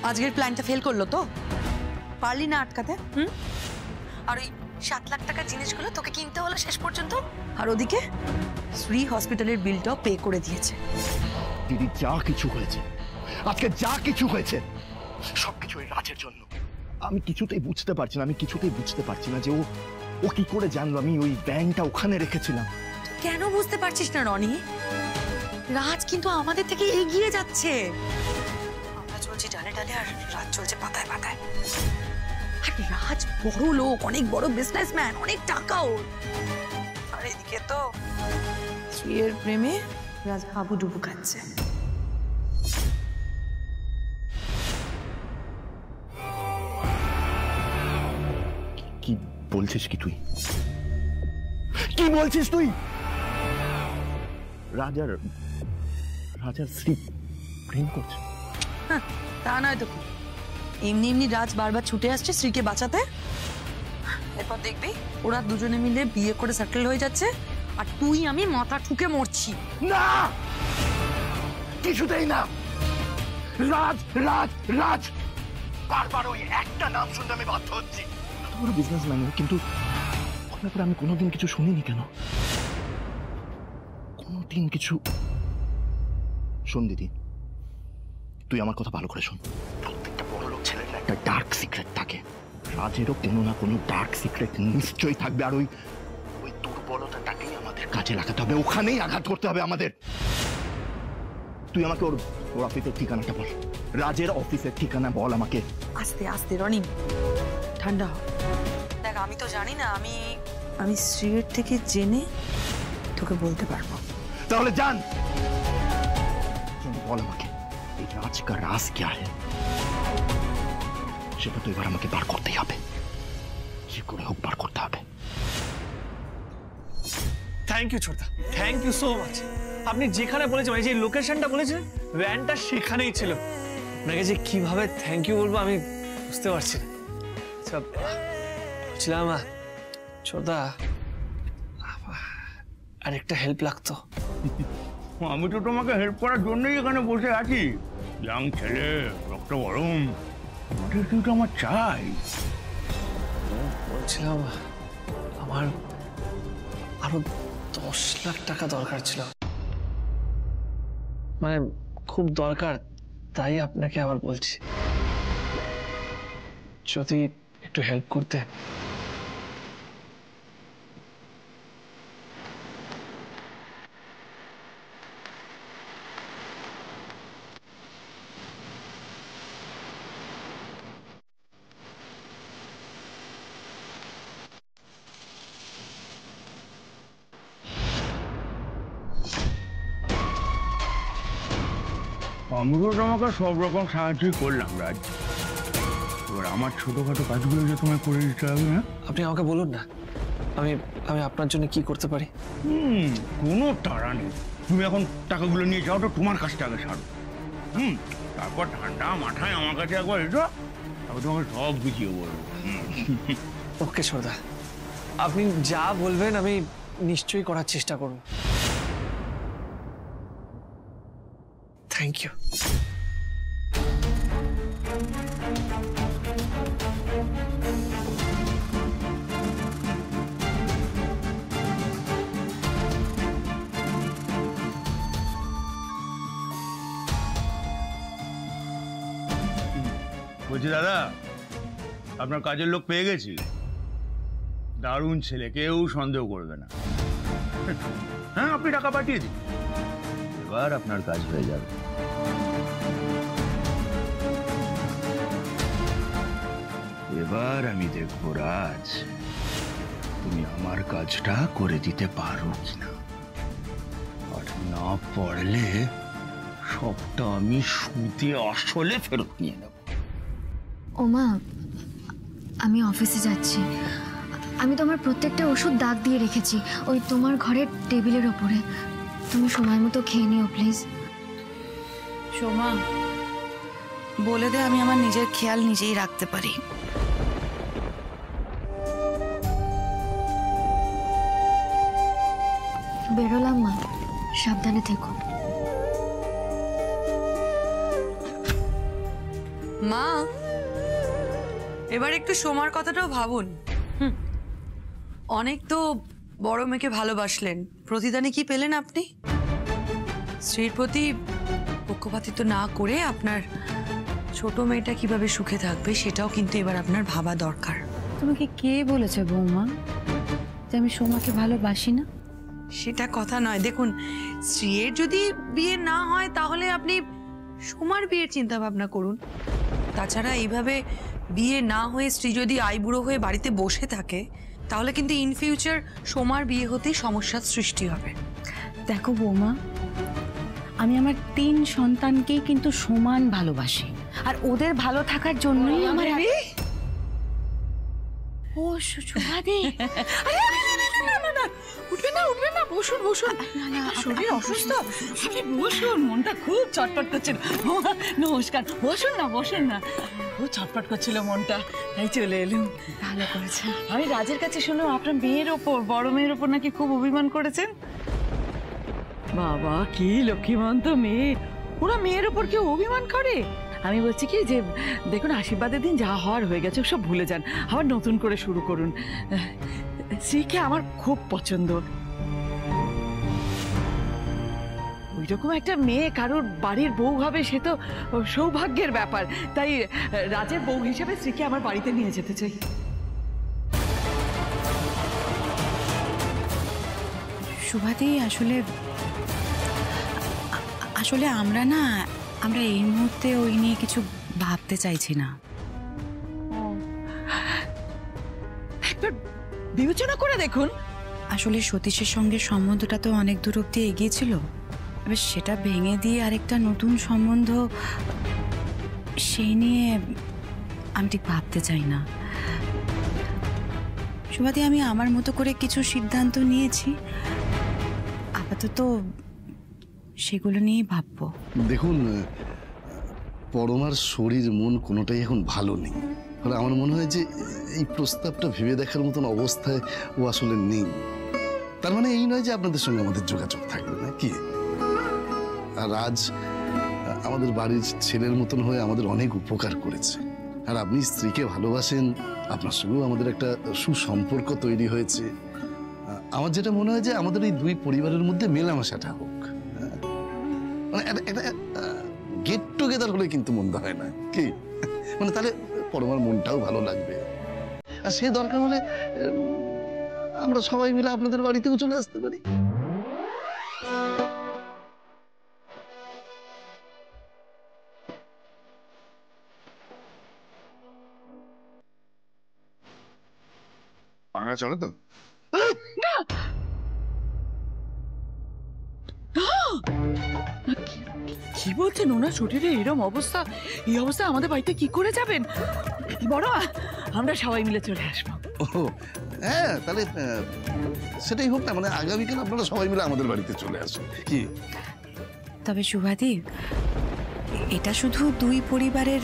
আজকের প্ল্যানটা ফেল করলো তো? পারলি না আটকাতে? আর ওই 7 লাখ টাকার জিনিসগুলো তোকে কিনতে হলো শেষ পর্যন্ত। আর ওদিকে শ্রী হসপিটালের বিলটাও পে করে দিয়েছে। দিদি যা কিছু হয়েছে, আজকে যা কিছু হয়েছে, সবকিছু ওই রাজের জন্য। আমি কিছুতেই বুঝতে পারছি না যে ও কি করে জানলো আমি ওই ব্যাংকটা ওখানে রেখেছিলাম। কেন বুঝতে পারছিস না রনি? রাজ কিন্তু আমাদের থেকে এগিয়ে যাচ্ছে। আমরা চলছি ডালে ডালে আর রাজ চলছে পাতায় পাতায়। আর রাজ বড় লোক, অনেক বড় বিজনেসম্যান, অনেক টাকা ওর। আর এদিকে তো শ্রীয়ের প্রেমে রাজ হাবুডুবু খাচ্ছে। কি বলছিস তুই? রাজার শ্রী প্রেম করছে? তা নয় তো কি, এমনি রাজ বারবার ছুটে আসছে শ্রীকে বাঁচাতে। এরপর দেখবি ওরা দুজনে মিলে বিয়ে করে সেটেল হয়ে যাচ্ছে, আর তুই আমি মাথা ঠুকে মরছি। না, কিছুতেই না। রাজ বারবার ওই একটা নাম শুনতে আমি বাধ্য হচ্ছি। তোর বিজনেসম্যান, কিন্তু ওর ব্যাপারে আমি কোনোদিন কিছু শুনিনি কেন? কোনোদিন কিছু। শোন দিদি, তুই আমার কথা ভালো করে শোন। প্রত্যেকটা বড় লোক ছেলের একটা ডার্ক সিক্রেট থাকে। রাজেরও কোনো না কোনো ডার্ক সিক্রেট নিশ্চয়ই থাকবে। আর ওই দুর্বলতাটাকেই আমাদের কাজে লাগাতে হবে, ওখানেই আঘাত করতে হবে আমাদের। তুই আমাকে ওর অফিসের ঠিকানাটা বল। রাজের অফিসের ঠিকানা বল আমাকে। আস্তে আস্তে রনি, ঠান্ডা হ। দেখ, আমি তো জানি না, আমি শ্রীয়ের থেকে জেনে তোকে বলতে পারবো। তাহলে জান, বল আমাকে এই রাজ কা রাজ क्या है, সেটা তো এবার আমাকে বার করতেই হবে। যে করে হোক বার করতে হবে। থ্যাংক ইউ ছোটদা, থ্যাংক ইউ সো মাচ। আপনি যেখানে বলেছেন, মানে যে লোকেশনটা বলেছেন, ভ্যানটা সেখানেই ছিল। আপনাকে যে কিভাবে থ্যাংক ইউ বলবো আমি বুঝতে পারছি না। আচ্ছা, বলছিলাম ছোটদা, আরেকটা হেল্প লাগতো। আমি তো তোমাকে হেল্প করার জন্যই এখানে বসে আছি। ইয়াং ছেলে, রক্ত গরম, তোমাদের কিন্তু আমার চাই। বলছিলাম আমার আরো 10 লাখ টাকা দরকার ছিল, মানে খুব দরকার, তাই আপনাকে আবার বলছি, যদি একটু হেল্প করতে। আমি তো তোমাকে সব রকম সাহায্যই করলাম রাজ। এবার আমার ছোটখাটো কাজগুলো যে তোমায় করে দিতে হবে। না, আপনি আমাকে বলুন না, আমি আমি আপনার জন্য কি করতে পারি। কোনো তাড়া নেই। তুমি এখন টাকাগুলো নিয়ে যাও, তো তোমার কাছটা আগে ছাড়ো। তারপর ঠান্ডা মাথায় আমার কাছে একবার এসো, তারপর তোমাকে সব বুঝিয়ে বলবো। ওকে ছোটদা, আপনি যা বলবেন আমি নিশ্চয়ই করার চেষ্টা করব। Thank you. বলছি দাদা, আপনার কাজের লোক পেয়ে গেছি। দারুণ ছেলে, কেউ সন্দেহ করবে না। হ্যাঁ, আপনি টাকা পাঠিয়ে দিন, এবার আপনার কাজ হয়ে যাবে। এবার আমি দেখবো রাজ, তুমি আমার কাজটা করে দিতে পারো কিনা। আর না পারলে সবটা আমি সুদে আসলে ফেরত নিয়ে নেব। ওমা, আমি অফিসে যাচ্ছি। আমি তোমার প্রত্যেকটা ওষুধ দাগ দিয়ে রেখেছি ওই তোমার ঘরের টেবিলের ওপরে। তুমি সময় মতো খেয়ে নিও প্লিজ। সোমা, বলে দে আমি আমার নিজের খেয়াল নিজেই রাখতে পারি। বেরোলাম মা, সাবধানে থেকো। মা, এবার একটু সোমার কথাটাও ভাবুন। অনেক তো বড় মেয়েকে ভালোবাসলেন, প্রতিদানে কি পেলেন আপনি? স্ত্রীর প্রতি পক্ষপাতিত্ব না করে আপনার ছোট মেয়েটা কিভাবে সুখে থাকবে সেটাও কিন্তু এবার আপনার ভাবা দরকার। তোমাকে কে বলেছে বৌমা যে আমি সোমাকে ভালোবাসি না? সেটা কথা নয়, দেখুন স্ত্রীর যদি বিয়ে না হয় তাহলে আপনি সোমার বিয়ের চিন্তা ভাবনা করুন। তাছাড়া এইভাবে বিয়ে না হয়ে স্ত্রী যদি আইবুড়ো হয়ে বাড়িতে বসে থাকে তাহলে কিন্তু ইন ফিউচার সোমার বিয়ে হতেই সমস্যার সৃষ্টি হবে। দেখো বৌমা, আমি আমার 3 সন্তানকেই কিন্তু সমান ভালোবাসি, আর ওদের ভালো থাকার জন্যই আমার ও সুবাদি। উঠবে না, বসুন বসুন, শরীর অসুস্থ, আপনি বসুন, মনটা খুব ছটফট করছিল। নমস্কার, বসুন না। খুব ছটফট করছিল মনটা, তাই চলে এলাম। ভালো করেছেন। আমি রাজের কাছে শুনলাম আপনার মেয়ের ওপর, বড় মেয়ের ওপর নাকি খুব অভিমান করেছেন। বাবা, কি লক্ষ্মীমন্ত মেয়ে, ওরা মেয়ের ওপর কেউ অভিমান করে? আমি বলছি কি যে দেখুন, আশীর্বাদের দিন যা হওয়ার হয়ে গেছে সব ভুলে যান, আবার নতুন করে শুরু করুন। শ্রীকে আমার খুব পছন্দ। ওইরকম একটা মেয়ে কারোর বাড়ির বউ হবে সে তো সৌভাগ্যের ব্যাপার। তাই রাজের বউ হিসেবে শ্রীকে আমার বাড়িতে নিয়ে যেতে চাই। সুভাদি, আসলে আমরা এই মুহূর্তে ওই নিয়ে কিছু ভাবতে চাইছি না। একবার বিবেচনা করে দেখুন। আসলে সতীশের সঙ্গে সম্বন্ধটা তো অনেক দূর অব্দি এগিয়েছিল, এবার সেটা ভেঙে দিয়ে আরেকটা নতুন সম্বন্ধ, সেই নিয়ে আমি ঠিক ভাবতে চাই না। সুভাদি, আমি আমার মতো করে কিছু সিদ্ধান্ত নিয়েছি, আপাতত সেগুলো নিয়েই ভাববো। দেখুন, পরমার শরীর মন কোনোটাই এখন ভালো নেই। ফলে আমার মনে হয় যে এই প্রস্তাবটা ভেবে দেখার মতন অবস্থায় ও আসলে নেই। তার মানে এই নয় যে আপনাদের সঙ্গে আমাদের যোগাযোগ থাকবে না কি। আর রাজ আমাদের বাড়ির ছেলের মতন হয়ে আমাদের অনেক উপকার করেছে। আর আপনি স্ত্রীকে ভালোবাসেন, আপনার সঙ্গেও আমাদের একটা সুসম্পর্ক তৈরি হয়েছে। আমার যেটা মনে হয় যে আমাদের এই দুই পরিবারের মধ্যে মেলামেশাটা হোক, মানে একটা গেট টুগেদার হলে কিন্তু মন্দ হয় না কি। মানে তাহলে পরমার মনটাও ভালো লাগবে। আর সে দরকার হলে আমরা সবাই মিলে আপনাদের বাড়িতেও চলে আসতে পারি। পাঙ্গা চলে তো? কি বলছেন? ওনার শরীরে এরম অবস্থা, এই অবস্থায় আমাদের বাড়িতে কি করে যাবেন? বড়, আমরা সবাই মিলে চলে আসবো। ও হ্যাঁ, তাহলে সেটাই হোক না, মানে আগামীকাল আপনারা সবাই মিলে আমাদের বাড়িতে চলে আসুন কি। তবে সুভাদি, এটা শুধু দুই পরিবারের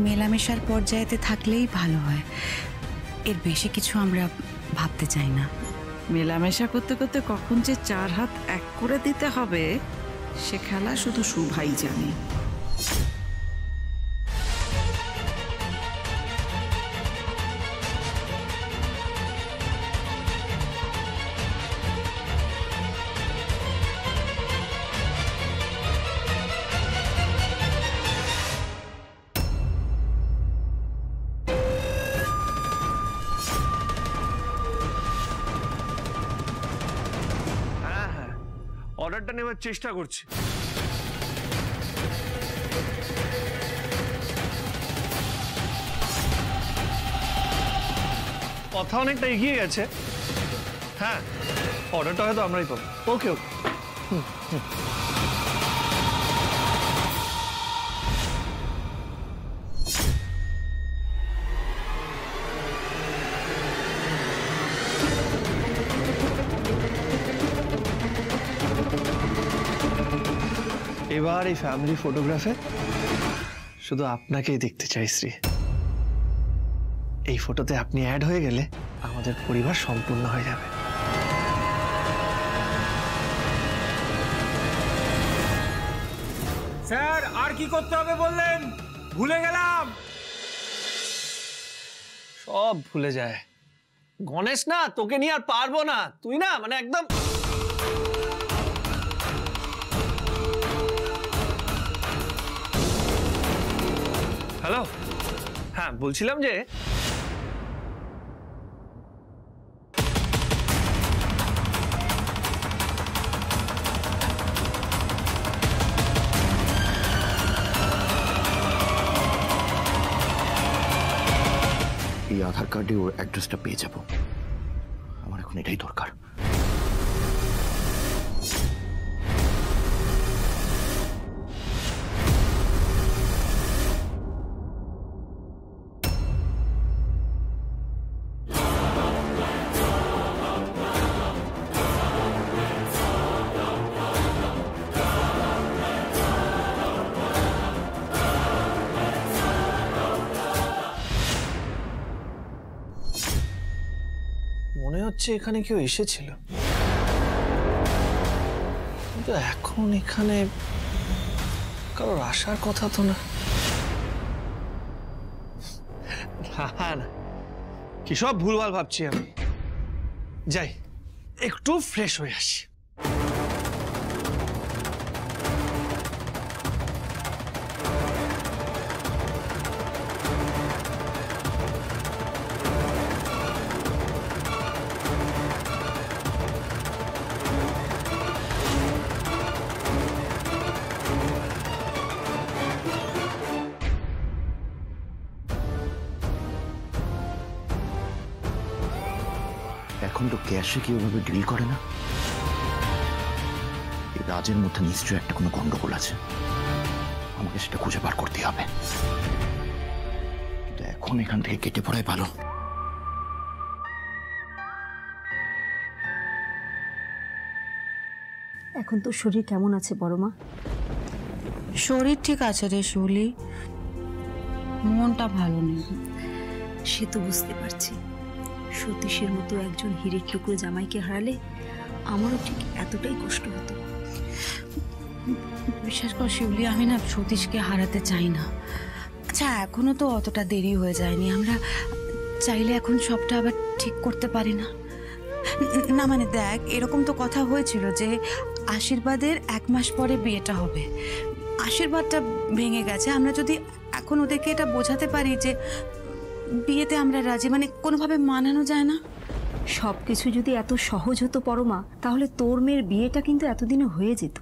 মেলামেশার পর্যায়েতে থাকলেই ভালো হয়, এর বেশি কিছু আমরা ভাবতে চাই না। মেলামেশা করতে করতে কখন যে 4 হাত এক করে দিতে হবে সে খেলা শুধু শুভাই জানে। অর্ডারটা নেওয়ার চেষ্টা করছি। কথা অনেকটা এগিয়ে গেছে। হ্যাঁ, অর্ডারটা হয়তো আমরাই পাবো। ওকে ওকে। এবার এই ফ্যামিলি ফটোগ্রাফে শুধু আপনাকেই দেখতে চাই শ্রী। এই ফটোতে আপনি অ্যাড হয়ে গেলে আমাদের পরিবার সম্পূর্ণ হয়ে যাবে। স্যার, আর কি করতে হবে বললেন? ভুলে গেলাম। সব ভুলে যায় গণেশ। না তোকে নিয়ে আর পারবো না, তুই না মানে একদম। হ্যালো, হ্যাঁ বলছিলাম যে এই আধার কার্ডে ওর অ্যাড্রেসটা পেয়ে যাব। আমার এখন এটাই দরকার। মনে হচ্ছে এখানে কেউ এসেছিল, কিন্তু এখন এখানে কারোর আসার কথা তো না। না, কি সব ভুলভাল ভাবছি আমি। যাই একটু ফ্রেশ হয়ে আসি। এখন তো ক্যাশে কেউ ভাবে ডিল করে না। এই রাজের মধ্যে নিশ্চয়ই একটা কোনো গন্ডগোল আছে, আমাকে সেটা খুঁজে বার করতে হবে। কিন্তু এখন এখান থেকে কেটে পড়াই ভালো। এখন তো শরীর কেমন আছে বড় মা? শরীর ঠিক আছে রে শুলি, মনটা ভালো নেই। সে তো বুঝতে পারছি। সতীশের মতো একজন হিরের টুকরো জামাইকে হারালে আমারও ঠিক এতটাই কষ্ট হতো। বিশ্বাস কর শিউলি, আমি না সতীশকে হারাতে চাই না। আচ্ছা এখনো তো অতটা দেরি হয়ে যায়নি, আমরা চাইলে এখন সবটা আবার ঠিক করতে পারি না? না মানে দেখ, এরকম তো কথা হয়েছিল যে আশীর্বাদের 1 মাস পরে বিয়েটা হবে। আশীর্বাদটা ভেঙে গেছে। আমরা যদি এখন ওদেরকে এটা বোঝাতে পারি যে বিয়েতে আমরা রাজি, মানে কোনোভাবে মানানো যায় না। সবকিছু যদি এত সহজ হতো পরমা, তাহলে তোর মেয়ের বিয়েটা কিন্তু এতদিনে হয়ে যেত।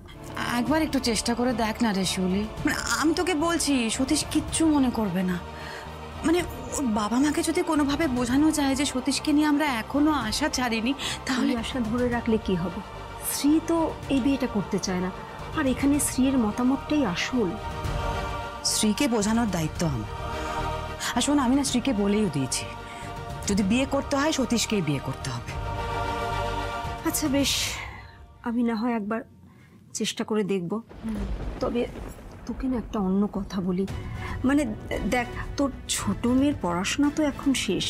একবার একটু চেষ্টা করে দেখ না রে শিউলি। মানে আমি তোকে বলছি, সতীশ কিচ্ছু মনে করবে না। মানে ওর বাবা মাকে যদি কোনোভাবে বোঝানো যায় যে সতীশকে নিয়ে আমরা এখনো আশা ছাড়িনি, তাহলে আশা ধরে রাখলে কি হবে? শ্রী তো এই বিয়েটা করতে চায় না, আর এখানে শ্রীর মতামতটাই আসল। স্ত্রীকে বোঝানোর দায়িত্ব আমার। আর শোন, আমি না স্ত্রীকে বলেই দিয়েছি, যদি বিয়ে করতে হয় সতীশকেই বিয়ে করতে হবে। আচ্ছা বেশ, আমি না হয় একবার চেষ্টা করে দেখব। তবে তোকে না একটা অন্য কথা বলি। মানে দেখ, তোর ছোট মেয়ের পড়াশোনা তো এখন শেষ।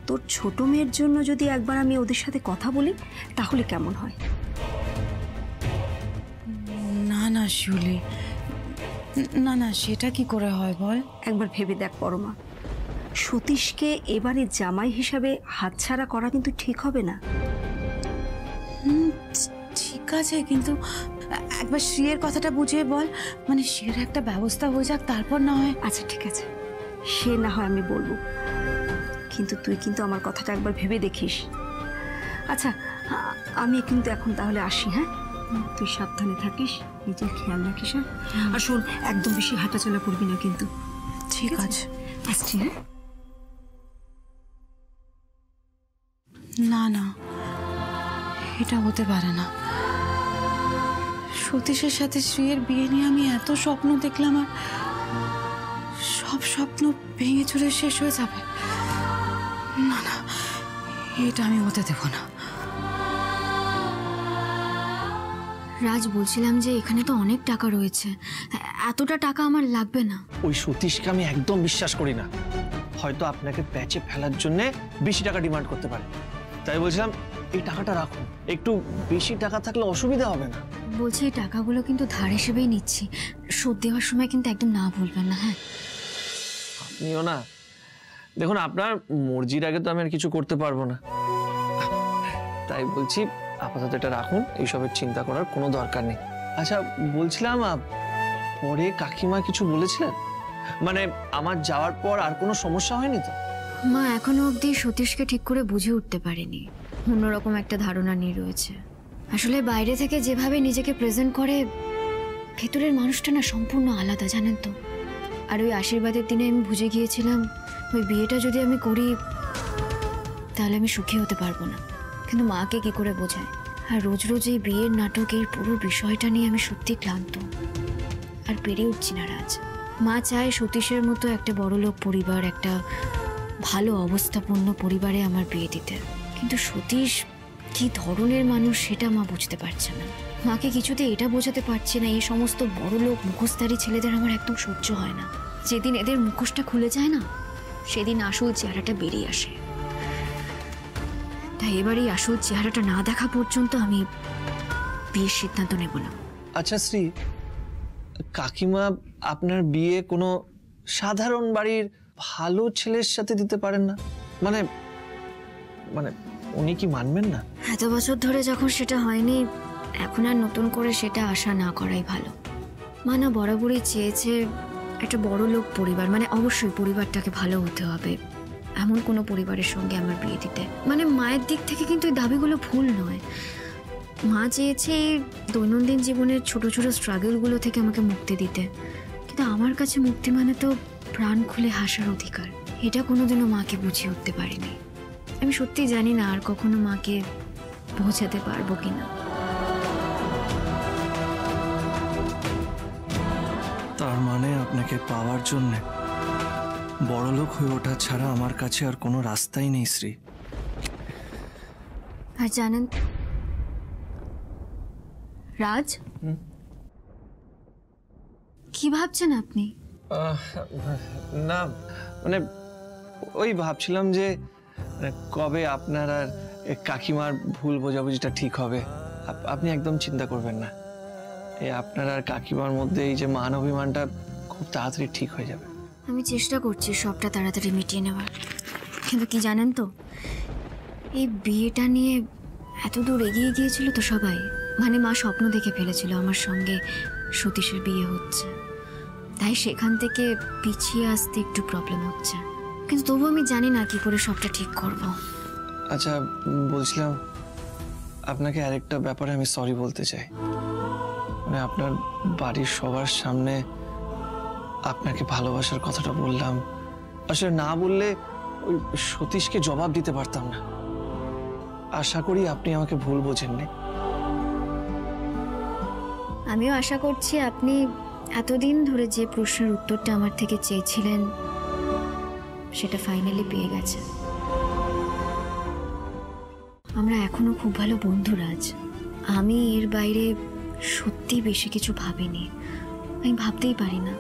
তোর ছোট মেয়ের জন্য যদি একবার আমি ওদের সাথে কথা বলি, তাহলে কেমন হয়? না না শিউলি, না না, সেটা কি করে হয় বল? একবার ভেবে দেখ পরমা, সতীশকে এবারে জামাই হিসাবে হাতছাড়া করা কিন্তু ঠিক হবে না। ঠিক আছে, কিন্তু একবার শ্রীয়ের কথাটা বুঝিয়ে বল। মানে শ্রীয়ের একটা ব্যবস্থা হয়ে যাক, তারপর না হয়। আচ্ছা ঠিক আছে, সে না হয় আমি বলবো, কিন্তু তুই কিন্তু আমার কথাটা একবার ভেবে দেখিস। আচ্ছা আমি কিন্তু এখন তাহলে আসি। হ্যাঁ, তুই সাবধানে থাকিস, নিজের খেয়াল রাখিস। আর শোন, একদম বেশি হাঁটাচলা করবি না কিন্তু। ঠিক আছে, আসছি। হ্যাঁ, না না, এটা হতে পারে না। সতীশের সাথে শ্রীয়ের বিয়ে নিয়ে আমি এত স্বপ্ন দেখলাম, আর সব স্বপ্ন ভেঙে চুরে শেষ হয়ে যাবে। না না, এটা আমি হতে দেব না। রাজ, বলছিলাম যে এখানে তো অনেক টাকা রয়েছে, এতটা টাকা আমার লাগবে না। ওই সতীশকে আমি একদম বিশ্বাস করি না। হয়তো আপনাকে প্যাচে ফেলার জন্য বেশি টাকা ডিমান্ড করতে পারে। তাই বলছিলাম এই টাকাটা রাখুন, একটু বেশি টাকা থাকলে অসুবিধা হবে না। বলছি এই টাকাগুলো কিন্তু ধার হিসেবেই নিচ্ছি, শোধ দেওয়ার সময় কিন্তু একদম না বলবেন না। হ্যাঁ আপনিও না, দেখুন আপনার মর্জির আগে তো আমি আর কিছু করতে পারবো না, তাই বলছি আপাতত এটা রাখুন, এইসবের চিন্তা করার কোনো দরকার নেই। আচ্ছা বলছিলাম, পরে কাকিমা কিছু বলেছিলেন? মানে আমার যাওয়ার পর আর কোনো সমস্যা হয়নি তো? মা এখনো অবধি সতীশকে ঠিক করে বুঝে উঠতে পারেনি, অন্যরকম একটা ধারণা নিয়ে রয়েছে। আসলে বাইরে থেকে যেভাবে নিজেকে প্রেজেন্ট করে, ভেতরের মানুষটা না সম্পূর্ণ আলাদা, জানেন তো। আর ওই আশীর্বাদের দিনে আমি বুঝে গিয়েছিলাম ওই বিয়েটা যদি আমি করি তাহলে আমি সুখী হতে পারবো না। কিন্তু মাকে কি করে বোঝায়? আর রোজ রোজ এই বিয়ের নাটক, এই পুরো বিষয়টা নিয়ে আমি সত্যি ক্লান্ত, আর পেরে উঠছি না রাজ। মা চায় সতীশের মতো একটা বড়লোক পরিবার, একটা ভালো অবস্থাপন্ন পরিবারে আমার বিয়ে দিতে, কিন্তু সতীশ কি ধরনের মানুষ সেটা মা বুঝতে পারছে না। মাকে কিছুতে এটা বোঝাতে পারছে না এই সমস্ত বড়লোক মুখোশধারী ছেলেদের আমার একদম সহ্য হয় না। যেদিন এদের মুখোশটা খুলে যায় না, সেদিন আসল চেহারাটা বেরিয়ে আসে। তাই এবার এই আসল চেহারাটা না দেখা পর্যন্ত আমি বিয়ের সিদ্ধান্ত নেব না। আচ্ছা শ্রী, কাকিমা আপনার বিয়ে কোনো সাধারণ বাড়ির ভালো ছেলের সাথে দিতে পারেন না? মানে মানে উনি কি মানবেন না? এত বছর ধরে যখন সেটা হয়নি, এখন আর নতুন করে সেটা আশা না করাই ভালো। মা না বরাবরই চেয়েছে একটা বড় লোক পরিবার, মানে অবশ্যই পরিবারটাকে ভালো হতে হবে, এমন কোনো পরিবারের সঙ্গে আমার বিয়ে দিতে। মানে মায়ের দিক থেকে কিন্তু এই দাবিগুলো ভুল নয়। মা চেয়েছে দৈনন্দিন জীবনের ছোট ছোট স্ট্রাগলগুলো থেকে আমাকে মুক্তি দিতে, কিন্তু আমার কাছে মুক্তি মানে তো প্রাণ খুলে হাসার অধিকার। এটা কোনোদিনও মাকে বুঝিয়ে উঠতে পারিনি। আমি সত্যি জানি না আর কখনো মাকে বোঝাতে পারবো কিনা। তার মানে আপনাকে পাওয়ার জন্য বড়লোক হয়ে ওঠা ছাড়া আমার কাছে আর কোনো রাস্তাই নেই শ্রী। আর জানেন রাজ, কি ভাবছেন আপনি? না মানে ওই ভাবছিলাম যে কবে আপনার আর কাকিমার ভুল বোঝাবুঝিটা ঠিক হবে। আপনি একদম চিন্তা করবেন না, এই আপনার আর কাকিমার মধ্যে এই যে মান অভিমানটা খুব তাড়াতাড়ি ঠিক হয়ে যাবে। আমি চেষ্টা করছি সবটা তাড়াতাড়ি মিটিয়ে নেওয়ার, কিন্তু কি জানেন তো, এই বিয়েটা নিয়ে এত দূর এগিয়ে গিয়েছিল তো সবাই। মানে মা স্বপ্ন দেখে ফেলেছিল আমার সঙ্গে সতীশের বিয়ে হচ্ছে, তাই সেখান থেকে পিছিয়ে আসতে একটু প্রবলেম হচ্ছে। কিন্তু তবু আমি জানি না কি করে সবটা ঠিক করব। আচ্ছা বলছিলাম, আপনাকে আরেকটা ব্যাপারে আমি সরি বলতে চাই। মানে আপনার বাড়ির সবার সামনে আপনাকে ভালোবাসার কথাটা বললাম, আসলে না বললে ওই সতীশকে জবাব দিতে পারতাম না। আশা করি আপনি আমাকে ভুল বোঝেননি। আমিও আশা করছি আপনি এতদিন ধরে যে প্রশ্নের উত্তরটা আমার থেকে চেয়েছিলেন সেটা ফাইনালি পেয়ে গেছেন। আমরা এখনো খুব ভালো বন্ধু রাজ। আমি এর বাইরে সত্যি বেশি কিছু ভাবিনি, আমি ভাবতেই পারি না।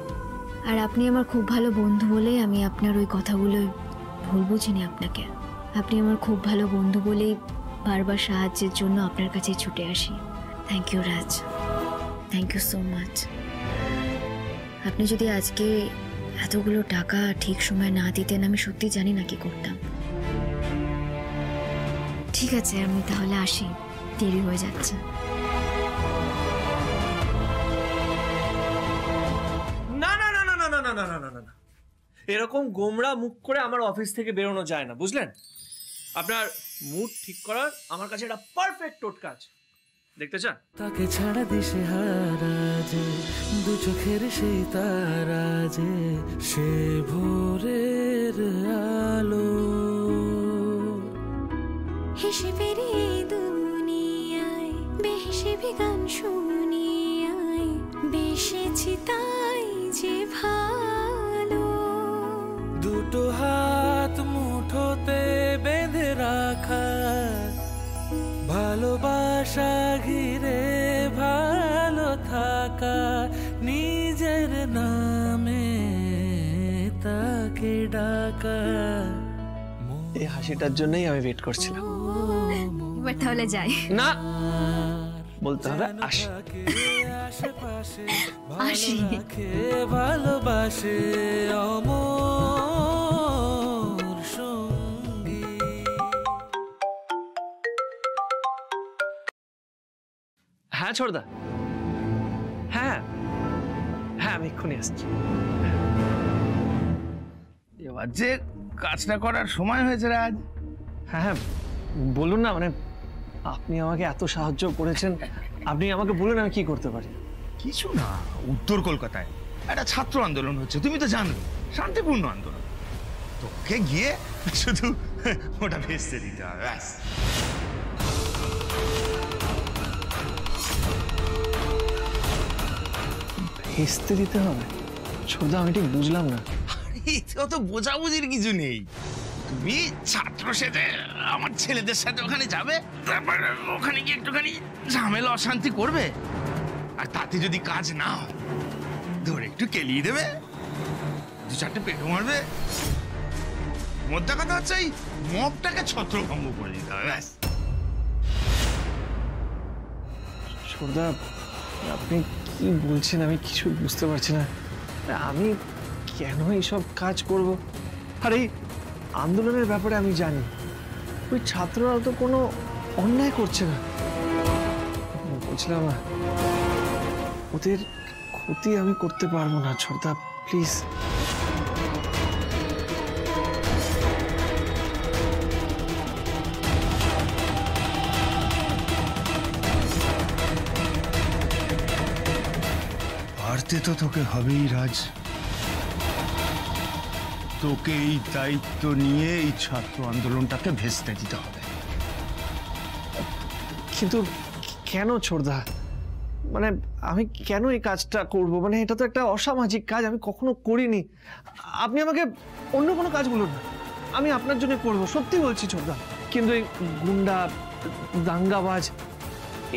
আর আপনি আমার খুব ভালো বন্ধু বলেই আমি আপনার ওই কথাগুলো ভুল বুঝিনি আপনাকে। আপনি আমার খুব ভালো বন্ধু বলেই বারবার সাহায্যের জন্য আপনার কাছে ছুটে আসি। Thank you Raj, thank you so much. আপনি যদি আজকে এতগুলো টাকা ঠিক সময় না দিতেন, আমি সত্যি জানি না কি করতাম। ঠিক আছে, আমি তাহলে আসি, দেরি হয়ে যাচ্ছে। না না না না না না না না না না না, এরকম গোমড়া মুখ করে আমার অফিস থেকে বেরোনো যায় না, বুঝলেন? আপনার মুড ঠিক করার আমার কাছে একটা পারফেক্ট টোটকা আছে, দেখতে চান? তাকে ছাড়া দিশে হারা যে দু চোখের সেই তারা যে সে ভোরের আলো হিসেবের এই দুনিয়ায় বেহিসেবি গান শুনিয়ায় বেসেছি তাই যে ভালো। দুটো হাত মুঠোতে বেঁধে রাখা ভালোবাসা ঘিরে ভালো থাকা নিজের নামে তাকে ডাকা। এই হাসিটার জন্যই আমি ওয়েট করছিলাম। এবার তাহলে যাই। না, বলতে হবে আসি। আসি। ভালোবাসে অমর সঙ্গী। হ্যাঁ ছোটদা, হ্যাঁ হ্যাঁ আমি এক্ষুনি আসছি। এবার যে কাজটা করার সময় হয়েছে রাজ। হ্যাঁ হ্যাঁ বলুন না, মানে আপনি আমাকে এত সাহায্য করেছেন, আপনি আমাকে বলুন আমি কি করতে পারি। কিছু না, উত্তর কলকাতায় একটা ছাত্র আন্দোলন হচ্ছে, তুমি তো জানবে, শান্তিপূর্ণ আন্দোলন। তোকে গিয়ে শুধু ওটা ভেস্তে দিতে হবে ব্যাস। ভেস্তে দিতে হবে? ছোটদা আমি ঠিক বুঝলাম না। অত বোঝাবুঝির কিছু নেই, তুমি ছাত্র সেজে আমার ছেলেদের সাথে ওখানে যাবে, তারপর ওখানে গিয়ে একটুখানি ঝামেলা অশান্তি করবে, আর তাতে যদি কাজ না হয় ধরে একটু কেলিয়ে দেবে, দু চারটে পেটো মারবে। মোদ্দা কথা হচ্ছে এই মগটাকে ছত্রভঙ্গ করে দিতে হবে ব্যাস। ছোটদা আপনি কি বলছেন আমি কিছু বুঝতে পারছি না। আমি কেন এইসব কাজ করব? আর এই আন্দোলনের ব্যাপারে আমি জানি ওই ছাত্ররা তো কোনো অন্যায় করছে না। বলছিলাম ওদের ক্ষতি আমি করতে পারবো না ছোটদা, প্লিজ। পারতে তো তোকে হবেই রাজ, তোকে এই দায়িত্ব নিয়ে এই ছাত্র আন্দোলনটাকে ভেস্তে দিতে হবে। কিন্তু কেন ছোটদা? মানে আমি কেন এই কাজটা করব? মানে এটা তো একটা অসামাজিক কাজ, আমি কখনো করিনি। আপনি আমাকে অন্য কোনো কাজ বলুন না, আমি আপনার জন্য করব, সত্যি বলছি ছোটদা। কিন্তু এই গুন্ডা দাঙ্গাবাজ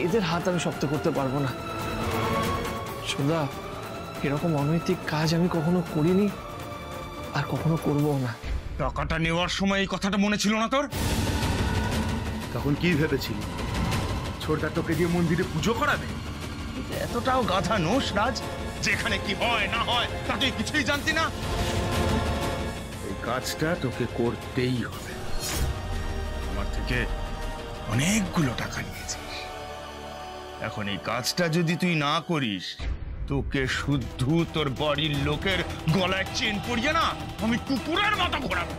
এদের হাত আমি শক্ত করতে পারবো না ছোটদা। এরকম অনৈতিক কাজ আমি কখনো করিনি আর কখনো করবো না। টাকাটা নেওয়ার সময় এই কথাটা মনে ছিল না তোর? তখন কি ভেবেছিলি ছোটদা তোকে দিয়ে মন্দিরে পুজো করাবে? এতটাও গাধা নোস রাজ, যেখানে কি হয় না হয় তা তুই কিছুই জানতি না। এই কাজটা তোকে করতেই হবে। আমার থেকে অনেকগুলো টাকা নিয়েছিস, এখন এই কাজটা যদি তুই না করিস তোকে শুদ্ধ তোর বাড়ির লোকের গলায় চেন পরিয়ে না আমি কুকুরের মতো ঘোরাবো।